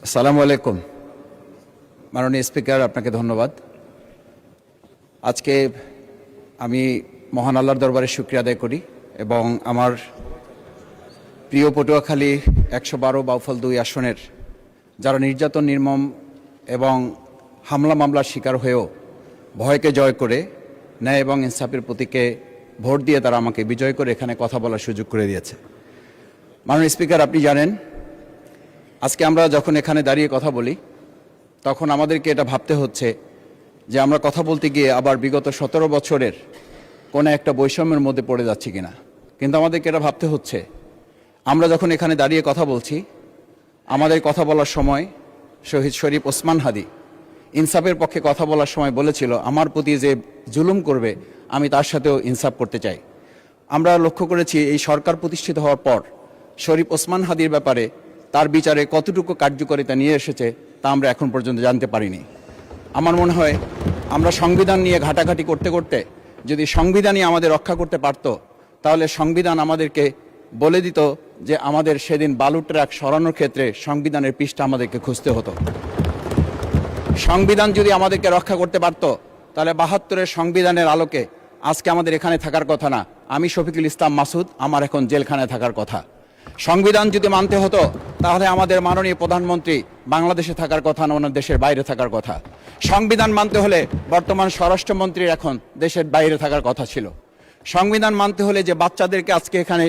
আসসালামু আলাইকুম। মাননীয় স্পিকার, আপনাকে ধন্যবাদ। আজকে আমি মহান আল্লাহর দরবারে শুকরিয়া আদায় করি এবং আমার প্রিয় পটুয়াখালী ১১২ বাউফল ২ আসনের যারা নির্যাতন, নির্মম এবং হামলা মামলার শিকার হয়েও ভয়কে জয় করে ন্যায় এবং ইনসাফের প্রতীকে ভোট দিয়ে তারা আমাকে বিজয় করে এখানে কথা বলার সুযোগ করে দিয়েছে। মাননীয় স্পিকার, আপনি জানেন আজকে আমরা যখন এখানে দাঁড়িয়ে কথা বলি তখন আমাদেরকে এটা ভাবতে হচ্ছে যে আমরা কথা বলতে গিয়ে আবার বিগত ১৭ বছরের কোনো একটা বৈষম্যের মধ্যে পড়ে যাচ্ছি কিনা। কিন্তু আমাদেরকে এটা ভাবতে হচ্ছে আমরা যখন এখানে দাঁড়িয়ে কথা বলছি, আমাদের কথা বলার সময় শহীদ শরীফ ওসমান হাদি ইনসাফের পক্ষে কথা বলার সময় বলেছিল, আমার প্রতি যে জুলুম করবে আমি তার সাথেও ইনসাফ করতে চাই। আমরা লক্ষ্য করেছি এই সরকার প্রতিষ্ঠিত হওয়ার পর শরীফ ওসমান হাদির ব্যাপারে তার বিচারে কতটুকু কার্যকারিতা নিয়ে এসেছে তা আমরা এখন পর্যন্ত জানতে পারিনি। আমার মনে হয় আমরা সংবিধান নিয়ে ঘাটাঘাটি করতে করতে যদি সংবিধানই আমাদের রক্ষা করতে পারত, তাহলে সংবিধান আমাদেরকে বলে দিত যে আমাদের সেদিন বালু ট্রাক সরানোর ক্ষেত্রে সংবিধানের পৃষ্ঠা আমাদেরকে খুঁজতে হতো। সংবিধান যদি আমাদেরকে রক্ষা করতে পারত, তাহলে ৭২-এর সংবিধানের আলোকে আজকে আমাদের এখানে থাকার কথা না। আমি শফিকুল ইসলাম মাসুদ, আমার এখন জেলখানায় থাকার কথা। সংবিধান যদি মানতে হতো, তাহলে আমাদের মাননীয় প্রধানমন্ত্রী বাংলাদেশে থাকার কথা না, ওনার দেশের বাইরে থাকার কথা। সংবিধান মানতে হলে বর্তমান স্বরাষ্ট্রমন্ত্রীর এখন দেশের বাইরে থাকার কথা ছিল। সংবিধান মানতে হলে যে বাচ্চাদেরকে আজকে এখানে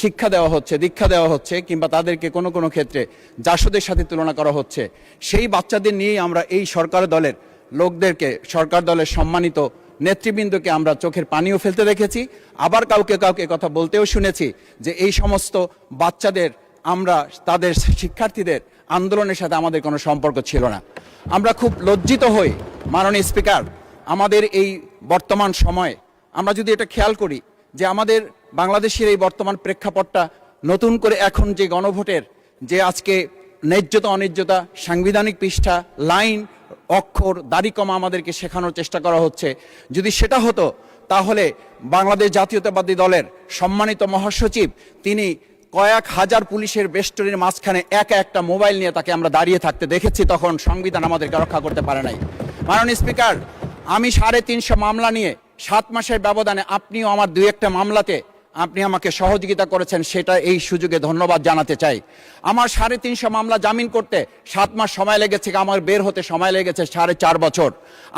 শিক্ষা দেওয়া হচ্ছে, দীক্ষা দেওয়া হচ্ছে, কিংবা তাদেরকে কোনো কোনো ক্ষেত্রে জাসদের সাথে তুলনা করা হচ্ছে, সেই বাচ্চাদের নিয়েই আমরা এই সরকার দলের লোকদেরকে, সরকার দলের সম্মানিত নেতৃবৃন্দকে আমরা চোখের পানিও ফেলতে দেখেছি। আবার কাউকে কাউকে কথা বলতেও শুনেছি যে এই সমস্ত বাচ্চাদের, আমরা তাদের শিক্ষার্থীদের আন্দোলনের সাথে আমাদের কোনো সম্পর্ক ছিল না। আমরা খুব লজ্জিত হই মাননীয় স্পিকার, আমাদের এই বর্তমান সময়ে আমরা যদি এটা খেয়াল করি যে আমাদের বাংলাদেশের এই বর্তমান প্রেক্ষাপটটা নতুন করে এখন যে গণভোটের যে আজকে ন্যায্যতা অন্যায্যতা, সাংবিধানিক পৃষ্ঠা, লাইন, অক্ষর, দাড়িকমা আমাদেরকে শেখানোর চেষ্টা করা হচ্ছে, যদি সেটা হতো তাহলে বাংলাদেশ জাতীয়তাবাদী দলের সম্মানিত মহাসচিব তিনি কয়েক হাজার পুলিশের বেষ্টনীর মাঝখানে একা একটা মোবাইল নিয়ে তাকে আমরা দাঁড়িয়ে থাকতে দেখেছি, তখন সংবিধান আমাদেরকে রক্ষা করতে পারে নাই। মাননীয় স্পিকার, আমি ৩৫০ মামলা নিয়ে ৭ মাসের ব্যবধানে, আপনিও আমার ২-১টা মামলাতে আপনি আমাকে সহযোগিতা করেছেন, সেটা এই সুযোগে ধন্যবাদ জানাতে চাই। আমার ৩৫০ মামলা জামিন করতে ৭ মাস সময় লেগেছে, আমার বের হতে সময় লেগেছে ৪.৫ বছর।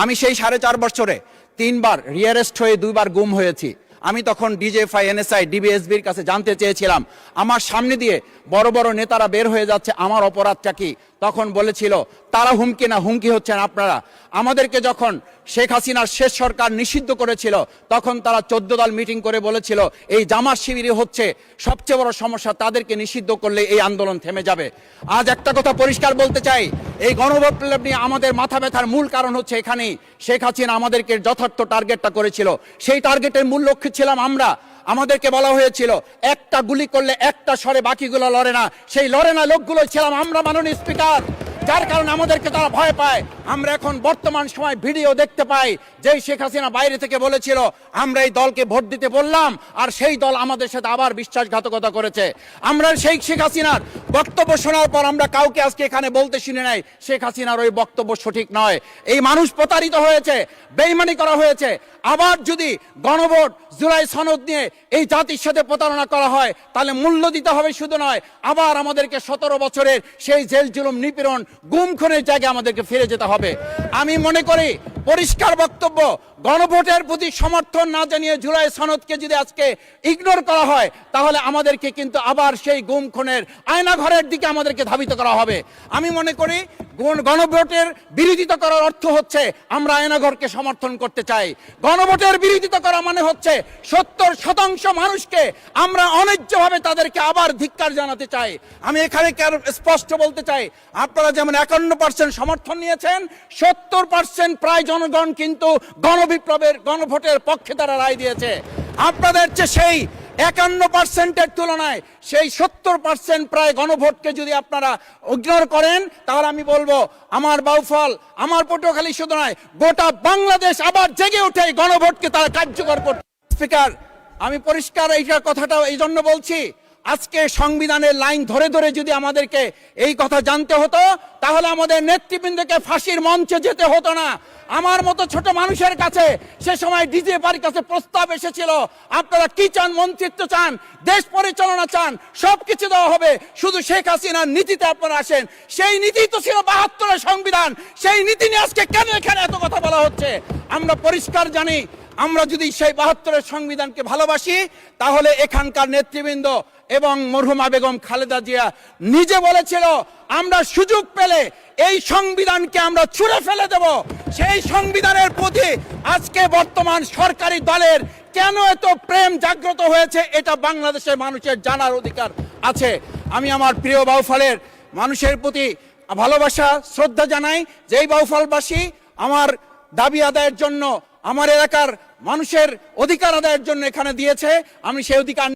আমি সেই ৪.৫ বছরে ৩বার রিয়ারেস্ট হয়ে ২বার গুম হয়েছি। আমি তখন ডিজিএফআই, এনএসআই, ডিবিএসবির কাছে জানতে চেয়েছিলাম, আমার সামনে দিয়ে বড় বড় নেতারা বের হয়ে যাচ্ছে, আমার অপরাধটা কি? তখন বলেছিল তারা হুমকি না, হুমকি হচ্ছেন আপনারা। আমাদেরকে যখন শেখ হাসিনার শেষ সরকার নিষিদ্ধ করেছিল, তখন তারা ১৪ দল মিটিং করে বলেছিল এই জামাত শিবিরই হচ্ছে সবচেয়ে বড় সমস্যা, তাদেরকে নিষিদ্ধ করলে এই আন্দোলন থেমে যাবে। আজ একটা কথা পরিষ্কার বলতে চাই, এই গণবিপ্লব নিয়ে আমাদের মাথা ব্যথার মূল কারণ হচ্ছে এখানেই। শেখ হাসিনা আমাদেরকে যথার্থ টার্গেটটা করেছিল, সেই টার্গেটের মূল লক্ষ্য ছিলাম আমরা। আমাদেরকে বলা হয়েছিল একটা গুলি করলে একটা সরে, বাকিগুলো লড়ে না, সেই লড়ে না লোকগুলো ছিলাম আমরা মাননীয় স্পিকার। যার কারণে আমাদেরকে তারা ভয় পায়। আমরা এখন বর্তমান সময় ভিডিও দেখতে পাই যেই শেখ হাসিনা বাইরে থেকে বলেছিল আমরা এই দলকে ভোট দিতে বললাম, আর সেই দল আমাদের সাথে আবার বিশ্বাসঘাতকতা করেছে। আমরা সেই শেখ হাসিনার বক্তব্য শোনার পর আমরা কাউকে আজকে এখানে বলতে শুনি নাই শেখ হাসিনার ওই বক্তব্য সঠিক নয়। এই মানুষ প্রতারিত হয়েছে, বেইমানি করা হয়েছে। আবার যদি গণভোট, জুলাই সনদ নিয়ে এই জাতির সাথে প্রতারণা করা হয়, তাহলে মূল্য দিতে হবে শুধু নয়, আবার আমাদেরকে ১৭ বছরের সেই জেল জুলুম, নিপীড়ন, গুম খুনের জায়গায় আমাদেরকে ফিরে যেতে হবে। আমি মনে করি পরিষ্কার বক্তব্য, গণভোটের প্রতি সমর্থন না জানিয়ে জুলাই সনদকে যদি আজকে ইগনোর করা হয়, তাহলে আমাদেরকে কিন্তু আবার সেই গুম খুনের আয়নাঘরের দিকে আমাদেরকে ধাবিত করা হবে। আমি মনে করি গণভোটের বিরোধিতা করার অর্থ হচ্ছে আমরা আয়নাঘরকে সমর্থন করতে চাই। গণভোটের বিরোধিতা করা মানে হচ্ছে ৭০% মানুষকে আমরা অন্যায্যভাবে তাদেরকে আবার ধিক্কার জানাতে চাই। আমি এখানে স্পষ্ট বলতে চাই, আপনারা যেমন ৫১% সমর্থন নিয়েছেন, ৭০% প্রায় জনগণ কিন্তু গণবিপ্লবের, গণভোটের পক্ষে তারা রায় দিয়েছে। আপনাদের চেয়ে সেই ৫১%-এর তুলনায় সেই ৭০% প্রায় গণভোটকে যদি আপনারা ইগনোর করেন, তাহলে আমি বলবো আমার বাউফল, আমার পটুয়াখালী শুধু নয়, গোটা বাংলাদেশ আবার জেগে উঠে গণভোটকে তারা কার্যকর করতে। স্পিকার, আমি পরিষ্কার এইটা কথাটা এই জন্য বলছি, আজকে সংবিধানের লাইন ধরে ধরে যদি আমাদেরকে এই কথা জানতে হতো, তাহলে আমাদের নেতৃবৃন্দকে ফাঁসির মঞ্চে যেতে হতো না। আমার মতো ছোট মানুষের কাছে সে সময় ডিজিএফআইয়ের কাছে প্রস্তাব এসেছিল, আপনারা কি চান, মন্ত্রিত্ব চান, দেশ পরিচালনা চান, সবকিছু দেওয়া হবে, শুধু শেখ হাসিনার নীতিতে আপনারা আসেন। সেই নীতি তো ছিল ৭২-এর সংবিধান, সেই নীতি নিয়ে আজকে কেন এখানে এত কথা বলা হচ্ছে? আমরা পরিষ্কার জানি, আমরা যদি সেই ৭২-এর সংবিধানকে ভালোবাসি, তাহলে এখানকার নেতৃবৃন্দ এবং মরহুমা বেগম খালেদা জিয়া নিজে বলেছিল, আমরা সুযোগ পেলে এই সংবিধানকে আমরা ছুঁড়ে ফেলে দেব। সেই সংবিধানের প্রতি আজকে বর্তমান সরকারি দলের কেন এত প্রেম জাগ্রত হয়েছে, এটা বাংলাদেশের মানুষের জানার অধিকার আছে। আমি আমার প্রিয় বাউফলের মানুষের প্রতি ভালোবাসা শ্রদ্ধা জানাই। যেই বাউফলবাসী আমার দাবি আদায়ের জন্য, আমার এলাকার মানুষের অধিকার আদায়ের জন্য এখানে দিয়েছে, আমি সেই অধিকার